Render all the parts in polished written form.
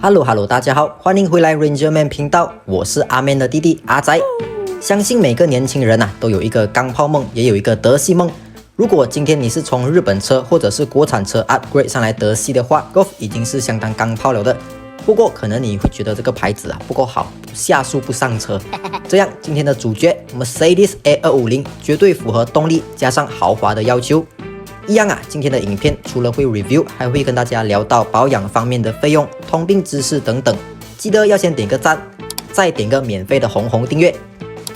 Hello， 大家好，欢迎回来 Ranger Man 频道，我是阿 Man 的弟弟阿仔。相信每个年轻人都有一个钢炮梦，也有一个德系梦。如果今天你是从日本车或者是国产车 upgrade 上来德系的话 ，Golf 已经是相当钢炮了的。不过可能你会觉得这个牌子不够好，下速不上车。这样今天的主角 Mercedes A250 绝对符合动力加上豪华的要求。一样今天的影片除了会 review， 还会跟大家聊到保养方面的费用、通病知识等等。记得要先点个赞，再点个免费的红订阅。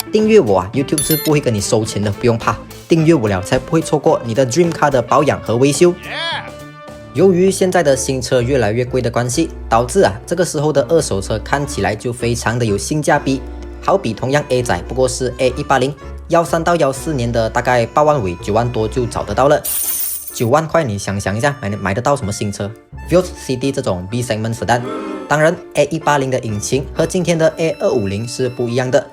订阅我YouTube 是不会跟你收钱的，不用怕。订阅我了才不会错过你的 Dream Car 的保养和维修。由于现在的新车越来越贵的关系，导致这个时候的二手车看起来就非常的有性价比。好比同样 A 仔不过是 A180，13到14年的大概8万尾9万多就找得到了。9万块你想一下买得到什么新车 ？Vios CD 这种 B segment sedan。当然 A180 的引擎和今天的 A250 是不一样的。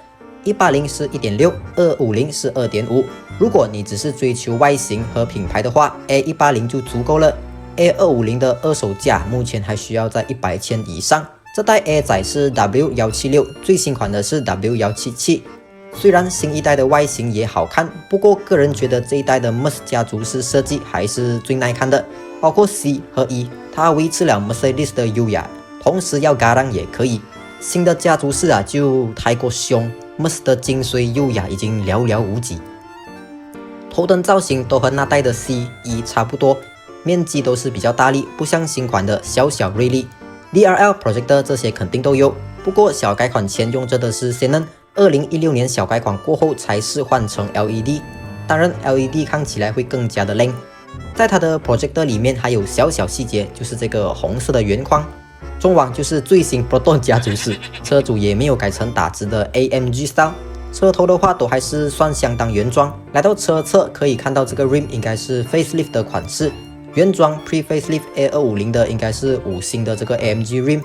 180是 1.6，250是 2.5。如果你只是追求外形和品牌的话 ，A180 就足够了。A250 的二手价目前还需要在100千以上。这代 A 仔是 W176， 最新款的是 W177。虽然新一代的外形也好看，不过个人觉得这一代的 Merc 家族式设计还是最耐看的。包括 C 和 E， 它维持了 Mercedes 的优雅，同时要garang也可以。新的家族式就太过凶。Merc 的精髓优雅已经寥寥无几，头灯造型都和那代的 C、E 差不多，面积都是比较大力，不像新款的小锐利。DRL projector 这些肯定都有，不过小改款前用着的是 Xenon，2016年小改款过后才是换成 LED， 当然 LED 看起来会更加的亮。在它的 projector 里面还有小细节，就是这个红色的圆框。中网就是最新 Proton 家族式，车主也没有改成打直的 AMG style。车头的话都还是算相当原装。来到车侧可以看到这个 rim 应该是 facelift 的款式，原装 pre-facelift A250 的应该是5星的这个 AMG rim。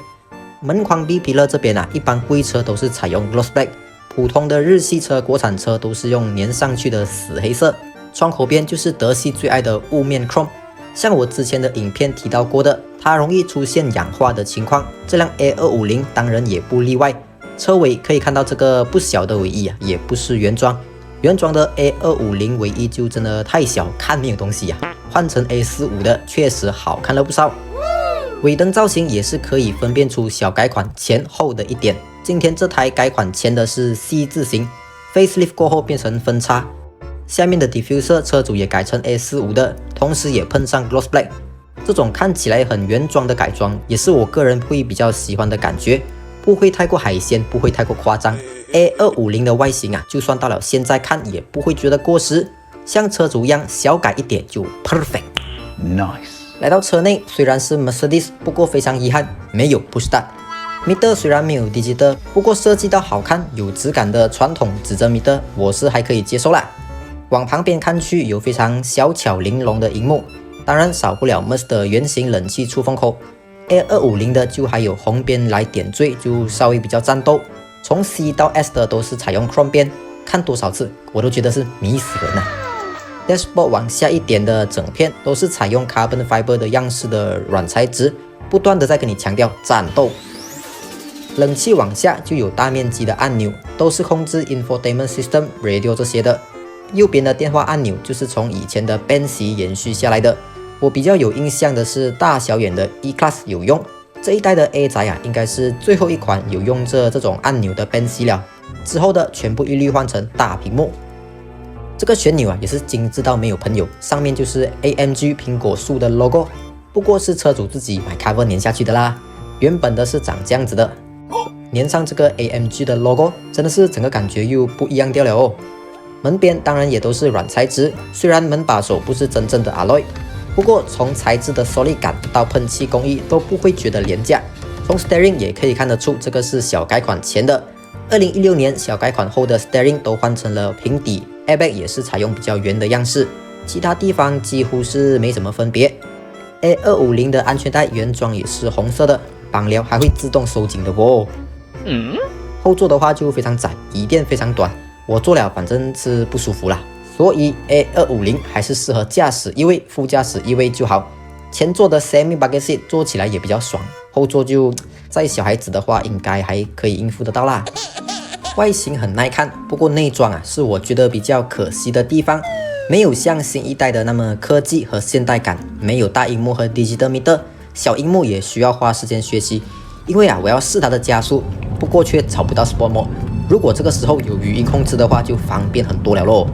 门框 B pillar 这边一般贵车都是采用 gloss black， 普通的日系车、国产车都是用粘上去的死黑色。窗口边就是德系最爱的雾面 chrome。像我之前的影片提到过的，它容易出现氧化的情况，这辆 A250 当然也不例外。车尾可以看到这个不小的尾翼也不是原装。原装的 A250 尾翼就真的太小，看没有东西换成 A45 的确实好看了不少。尾灯造型也是可以分辨出小改款前后的一点。今天这台改款前的是 C 字形 ，facelift 过后变成分叉。下面的 diffuser 车主也改成 A45 的，同时也喷上 gloss black。这种看起来很原装的改装，也是我个人会比较喜欢的感觉，不会太过海鲜，不会太过夸张。A250 的外形就算到了现在看也不会觉得过时，像车主一样小改一点就 perfect。Nice。来到车内，虽然是 Mercedes， 不过非常遗憾没有 push start。meter 虽然没有 digital， 不过设计到好看有质感的传统指针 meter 我是还可以接受啦。往旁边看去有非常小巧玲珑的荧幕，当然少不了 Merc 的圆形冷气出风口。A250 的就还有红边来点缀，就稍微比较战斗。从 C 到 S 的都是采用 chrome 边，看多少次我都觉得是迷死人Dashboard 往下一点的整片都是采用 carbon fiber 的样式的软材质，不断的在跟你强调战斗。冷气往下就有大面积的按钮，都是控制 infotainment system、radio 这些的。右边的电话按钮就是从以前的 Benz 延续下来的。我比较有印象的是大小眼的 E-Class 有用，这一代的 A 仔应该是最后一款有用这种按钮的 Benz 了，之后的全部一律换成大屏幕。这个旋钮也是精致到没有朋友，上面就是 AMG 苹果树的 logo， 不过是车主自己买 cover 粘下去的啦，原本的是长这样子的，粘上这个 AMG 的 logo， 真的是整个感觉又不一样掉了门边当然也都是软材质，虽然门把手不是真正的 alloy， 不过从材质的 solid 感到喷漆工艺都不会觉得廉价。从 steering 也可以看得出，这个是小改款前的。2016年小改款后的 steering 都换成了平底 ，airbag 也是采用比较圆的样式，其他地方几乎是没什么分别。A250 的安全带原装也是红色的，绑料还会自动收紧的后座的话就非常窄，椅垫非常短。我坐了反正是不舒服啦，所以 A250 还是适合驾驶一位，副驾驶一位就好。前座的 Semi Bucket Seat 坐起来也比较爽，后座就在小孩子的话，应该还可以应付得到啦。外形很耐看，不过内装是我觉得比较可惜的地方，没有像新一代的那么科技和现代感，没有大荧幕和 Digital Meter， 小荧幕也需要花时间学习。因为我要试它的加速，不过却找不到 Sport Mode。如果这个时候有语音控制的话，就方便很多了咯。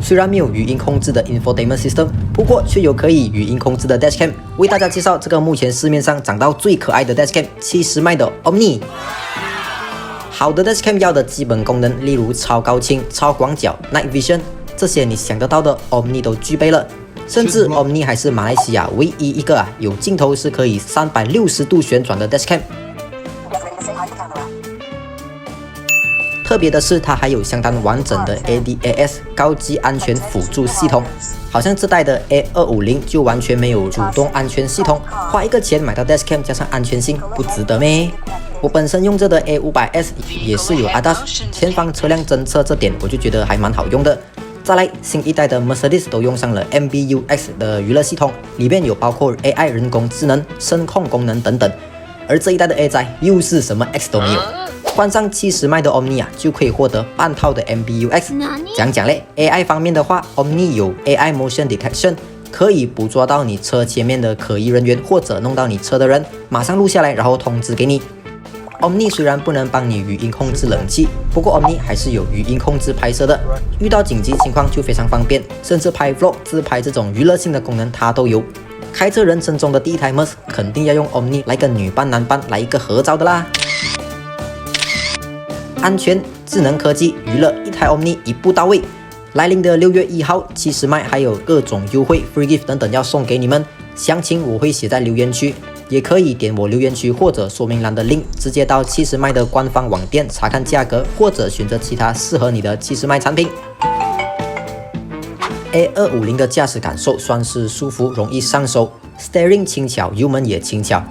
虽然没有语音控制的 Infotainment System， 不过却有可以语音控制的 Dashcam。为大家介绍这个目前市面上长到最可爱的 Dashcam， 70迈的 Omni。好的 Dashcam 要的基本功能，例如超高清、超广角、Night Vision， 这些你想得到的 Omni 都具备了。甚至 Omni 还是马来西亚唯一一个有镜头是可以360度旋转的 Dashcam。特别的是，它还有相当完整的 ADAS 高级安全辅助系统，好像这代的 A250就完全没有主动安全系统，花一个钱买到 Dashcam 加上安全性，不值得咩？我本身用着的 A500S 也是有 ADAS 前方车辆侦测，这点我就觉得还蛮好用的。再来，新一代的 Mercedes 都用上了 MBUX 的娱乐系统，里面有包括 AI 人工智能、声控功能等等，而这一代的 A 仔又是什么 X 都没有。换上70迈的 Omni 就可以获得半套的 MBUX。讲嘞 ，AI 方面的话 ，Omni 有 AI Motion Detection， 可以捕捉到你车前面的可疑人员或者弄到你车的人，马上录下来，然后通知给你。Omni 虽然不能帮你语音控制冷气，不过 Omni 还是有语音控制拍摄的，遇到紧急情况就非常方便，甚至拍 vlog 自拍这种娱乐性的功能它都有。开车人生中的第一台 Merc 肯定要用 Omni 来跟女伴男伴来一个合照的啦。安全、智能科技、娱乐，一台 Omni 一步到位。来临的6月1号，70迈还有各种优惠、free gift 等等要送给你们，详情我会写在留言区，也可以点我留言区或者说明栏的 link， 直接到70迈的官方网店查看价格，或者选择其他适合你的70迈产品。A250 的驾驶感受算是舒服，容易上手 ，steering 轻巧，油门也轻巧。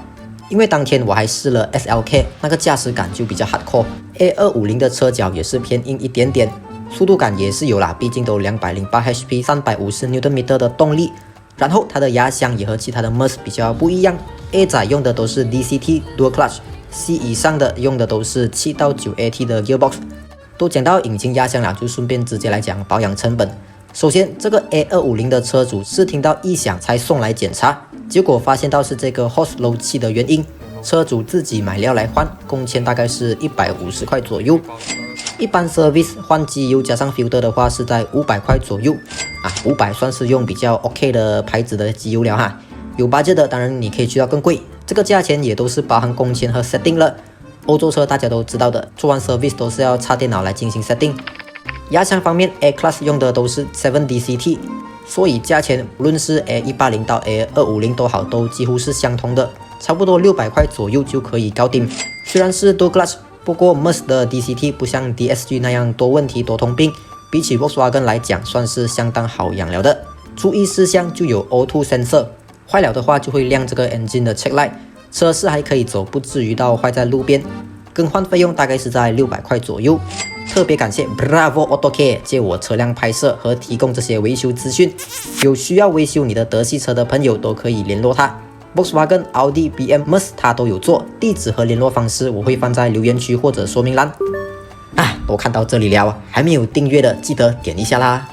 因为当天我还试了 SLK， 那个驾驶感就比较 hardcore。A250 的车脚也是偏硬一点点，速度感也是有啦，毕竟都208 HP、350 Nm 的动力。然后它的压箱也和其他的 Merc 比较不一样 ，A 仔用的都是 DCT Dual Clutch，C 以上的用的都是7到9 AT 的 Gearbox。都讲到引擎压箱了，就顺便直接来讲保养成本。首先，这个 A250 的车主是听到异响才送来检查，结果发现到是这个 hose 漏气的原因，车主自己买料来换，工钱大概是150块左右。一般 service 换机油加上 filter 的话是在500块左右，500算是用比较 OK 的牌子的机油了哈。有 budget 的当然你可以去到更贵，这个价钱也都是包含工钱和 setting 了。欧洲车大家都知道的，做完 service 都是要插电脑来进行 setting。压箱方面 ，A Class 用的都是 7DCT， 所以价钱无论是 A180 到 A250 都好，都几乎是相同的，差不多600块左右就可以搞定。虽然是Dual Clutch， 不过 Merc 的 DCT 不像 DSG 那样多问题多通病，比起 Volkswagen 来讲算是相当好养了的。注意事项就有 O2 sensor， 坏了的话就会亮这个 engine 的 check light， 车是还可以走，不至于到坏在路边。更换费用大概是在600块左右。特别感谢 Bravo AutoCare 借我车辆拍摄和提供这些维修资讯，有需要维修你的德系车的朋友都可以联络他。Volkswagen、Audi、BM、Merc 他都有做，地址和联络方式我会放在留言区或者说明栏。都看到这里了，还没有订阅的记得点一下啦！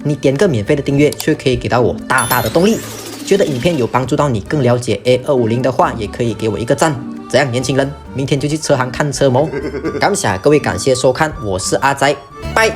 你点个免费的订阅，却可以给到我大大的动力。觉得影片有帮助到你更了解 A250 的话，也可以给我一个赞。怎样，年轻人，明天就去车行看车模。感谢各位，感谢收看，我是阿仔，拜。